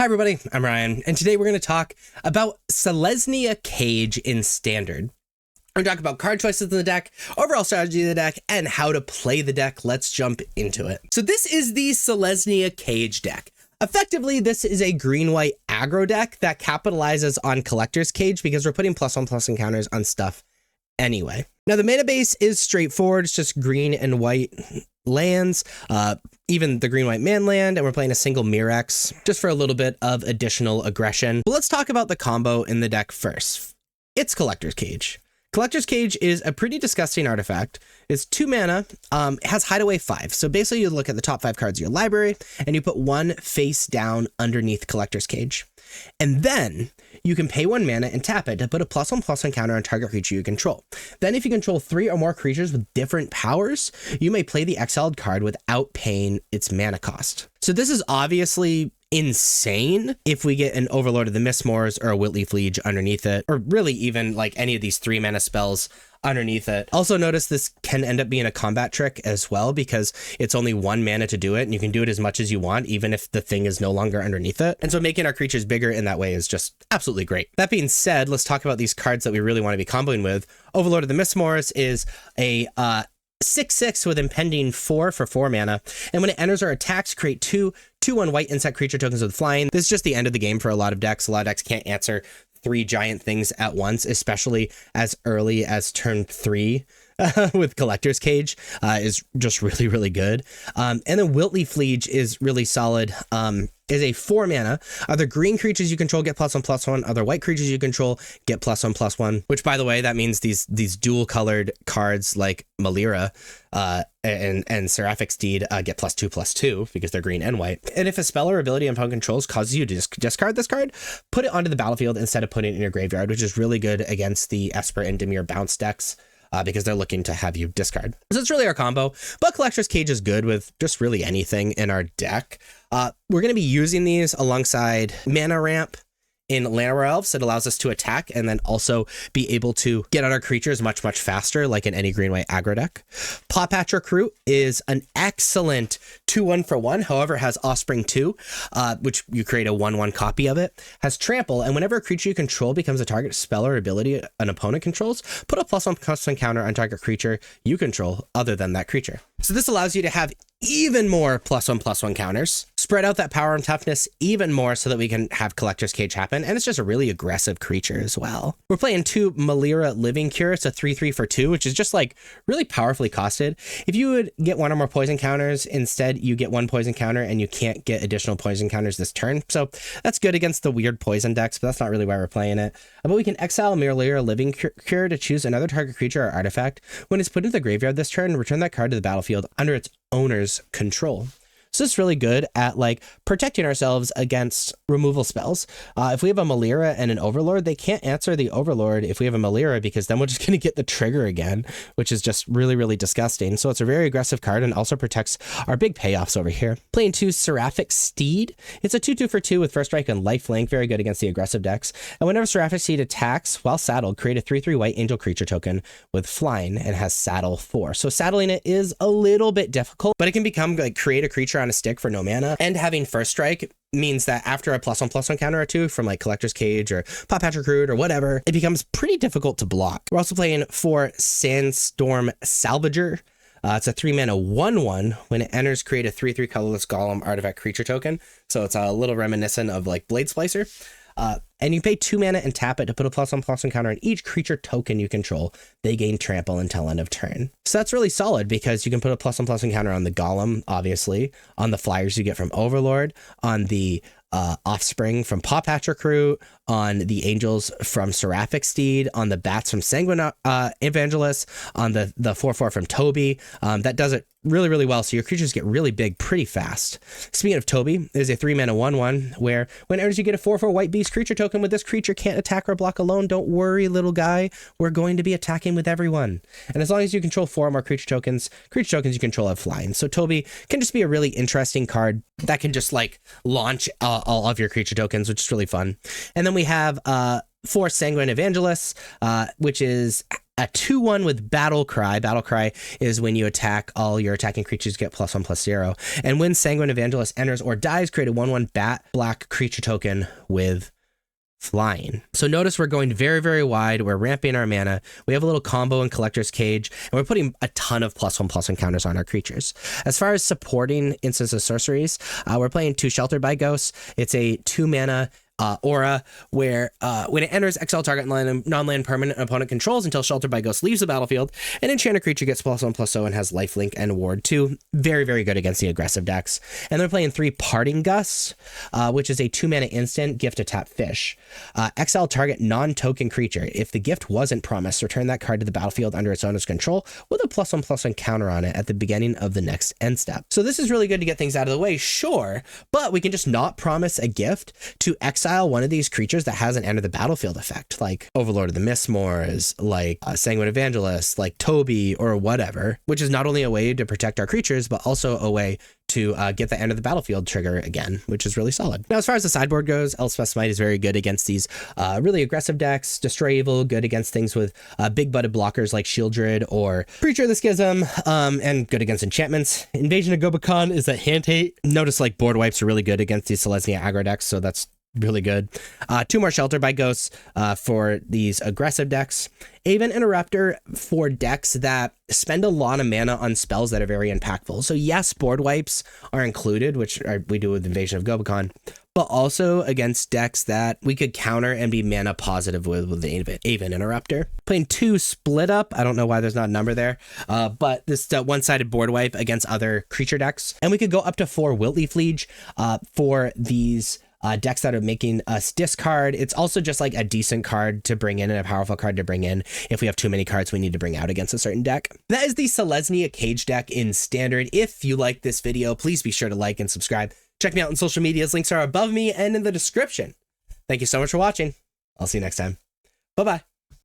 Hi everybody, I'm Ryan, and today we're going to talk about Selesnya Cage in Standard. We're going to talk about card choices in the deck, overall strategy of the deck, and how to play the deck. Let's jump into it. So this is the Selesnya Cage deck. Effectively, this is a green-white aggro deck that capitalizes on Collector's Cage because we're putting +1/+1 counters on stuff anyway. Now the mana base is straightforward. It's just green and white lands, even the green-white man land, and we're playing a single Mirex just for a little bit of additional aggression. But let's talk about the combo in the deck first. It's Collector's Cage. Collector's Cage is a pretty disgusting artifact. It's 2 mana, has Hideaway 5. So basically you look at the top 5 cards of your library and you put one face down underneath Collector's Cage. And then you can pay 1 mana and tap it to put a +1/+1 counter on target creature you control. Then if you control 3 or more creatures with different powers, you may play the exiled card without paying its mana cost. So this is obviously insane if we get an Overlord of the Mistmoors or a Whitley Fleege underneath it, or really even like any of these 3 mana spells underneath it. Also notice this can end up being a combat trick as well because it's only 1 mana to do it, and you can do it as much as you want even if the thing is no longer underneath it. And so making our creatures bigger in that way is just absolutely great. That being said, let's talk about these cards that we really want to be comboing with. Overlord of the Mistmoors is a 6/6 with impending 4 for 4 mana, and when it enters our attacks, create 2/2/1 white insect creature tokens with flying. This is just the end of the game for a lot of decks. A lot of decks can't answer 3 giant things at once, especially as early as turn 3 with Collector's Cage is just really, really good. And then Whitley Fleege is really solid. Is a 4 mana. Other green creatures you control get +1/+1. Other white creatures you control get +1/+1. Which, by the way, that means these dual colored cards like Malira and Seraphic Steed get +2/+2 because they're green and white. And if a spell or ability on opponent controls causes you to discard this card, put it onto the battlefield instead of putting it in your graveyard, which is really good against the Esper and Dimir bounce decks. Because they're looking to have you discard. So it's really our combo, but Collector's Cage is good with just really anything in our deck. We're going to be using these alongside Mana Ramp in Llanowar Elves. It allows us to attack and then also be able to get out our creatures much, much faster, like in any green-white aggro deck. Pawpatch Recruit is an excellent 2/1 for 1, however, it has Offspring 2, which you create a 1/1 copy of it. Has Trample, and whenever a creature you control becomes a target spell or ability an opponent controls, put a +1/+1 counter on target creature you control other than that creature. So this allows you to have even more +1/+1 counters, spread out that power and toughness even more so that we can have Collector's Cage happen, and it's just a really aggressive creature as well. We're playing 2 Malira Living Cure. It's a 3/3 for 2, which is just like really powerfully costed. If you would get 1 or more poison counters, instead you get 1 poison counter and you can't get additional poison counters this turn. So that's good against the weird poison decks, but that's not really why we're playing it. But we can exile Malira Living Cure to choose another target creature or artifact. When it's put into the graveyard this turn, return that card to the battlefield under its owner's control. So it's really good at like protecting ourselves against removal spells. If we have a Malira and an Overlord, they can't answer the Overlord if we have a Malira because then we're just going to get the trigger again, which is just really, really disgusting. So it's a very aggressive card and also protects our big payoffs over here. Playing 2 Seraphic Steed. It's a 2/2 for 2 with first strike and lifelink, very good against the aggressive decks. And whenever Seraphic Steed attacks while saddled, create a 3/3 white angel creature token with flying and has saddle 4. So saddling it is a little bit difficult, but it can become like create a creature on a stick for no mana, and having first strike means that after a +1/+1 counter or 2 from like Collector's Cage or Pawpatch Recruit or whatever, it becomes pretty difficult to block. We're also playing 4 Sandstorm Salvager. It's a 3 mana 1/1. When it enters, create a 3/3 colorless golem artifact creature token. So it's a little reminiscent of like Blade Splicer. And you pay 2 mana and tap it to put a +1/+1 counter on each creature token you control. They gain trample until end of turn. So that's really solid because you can put a +1/+1 counter on the golem, obviously, on the flyers you get from Overlord, on the Offspring from Pawpatch Recruit, on the Angels from Seraphic Steed, on the Bats from Sanguine Evangelist, on the 4/4 from Toby. That does it really, really well. So your creatures get really big pretty fast. Speaking of Toby, there's a 3 mana 1/1 where when it enters you get a 4/4 white beast creature token. With this creature can't attack or block alone. Don't worry, little guy. We're going to be attacking with everyone. And as long as you control 4 or more creature tokens you control have flying. So Toby can just be a really interesting card that can just like launch all of your creature tokens, which is really fun. And then we have 4 Sanguine Evangelists, which is a 2/1 with Battle Cry. Battle Cry is when you attack, all your attacking creatures get +1/+0. And when Sanguine Evangelist enters or dies, create a 1/1 bat black creature token with flying. So notice we're going very, very wide. We're ramping our mana. We have a little combo in Collector's Cage, and we're putting a ton of +1/+1 counters on our creatures. As far as supporting instances of sorceries, we're playing 2 Sheltered by Ghosts. It's a 2 mana aura where when it enters, exile target non-land permanent opponent controls until Sheltered by Ghost leaves the battlefield. An enchanted creature gets +1/+0 and has lifelink and ward 2. Very, very good against the aggressive decks. And they're playing 3 Parting Gusts, which is a 2 mana instant, gift to tap fish. Exile target non-token creature. If the gift wasn't promised, return that card to the battlefield under its owner's control with a +1/+1 counter on it at the beginning of the next end step. So this is really good to get things out of the way, sure, but we can just not promise a gift to exile one of these creatures that hasn't entered the battlefield effect, like Overlord of the Mistmoors, like Sanguine Evangelist, like Toby, or whatever, which is not only a way to protect our creatures, but also a way to get the end of the battlefield trigger again, which is really solid. Now, as far as the sideboard goes, Elspeth's Might is very good against these really aggressive decks. Destroy Evil, good against things with big-butted blockers like Shieldred or Preacher of the Schism, and good against enchantments. Invasion of Gobakhan is a hand hate. Notice like board wipes are really good against these Selesnya aggro decks, so that's really good. 2 more Shelter by Ghosts for these aggressive decks. Aven Interrupter for decks that spend a lot of mana on spells that are very impactful. So yes, board wipes are included, which we do with Invasion of Gobakhan, but also against decks that we could counter and be mana positive with the Aven Interrupter. Playing 2 Split Up. I don't know why there's not a number there, but this one-sided board wipe against other creature decks. And we could go up to 4 Wiltleaf Liege for these decks that are making us discard. It's also just like a decent card to bring in and a powerful card to bring in if we have too many cards we need to bring out against a certain deck. That is the Selesnya Cage deck in Standard. If you like this video, please be sure to like and subscribe. Check me out on social medias. Links are above me and in the description. Thank you so much for watching. I'll see you next time. Bye-bye.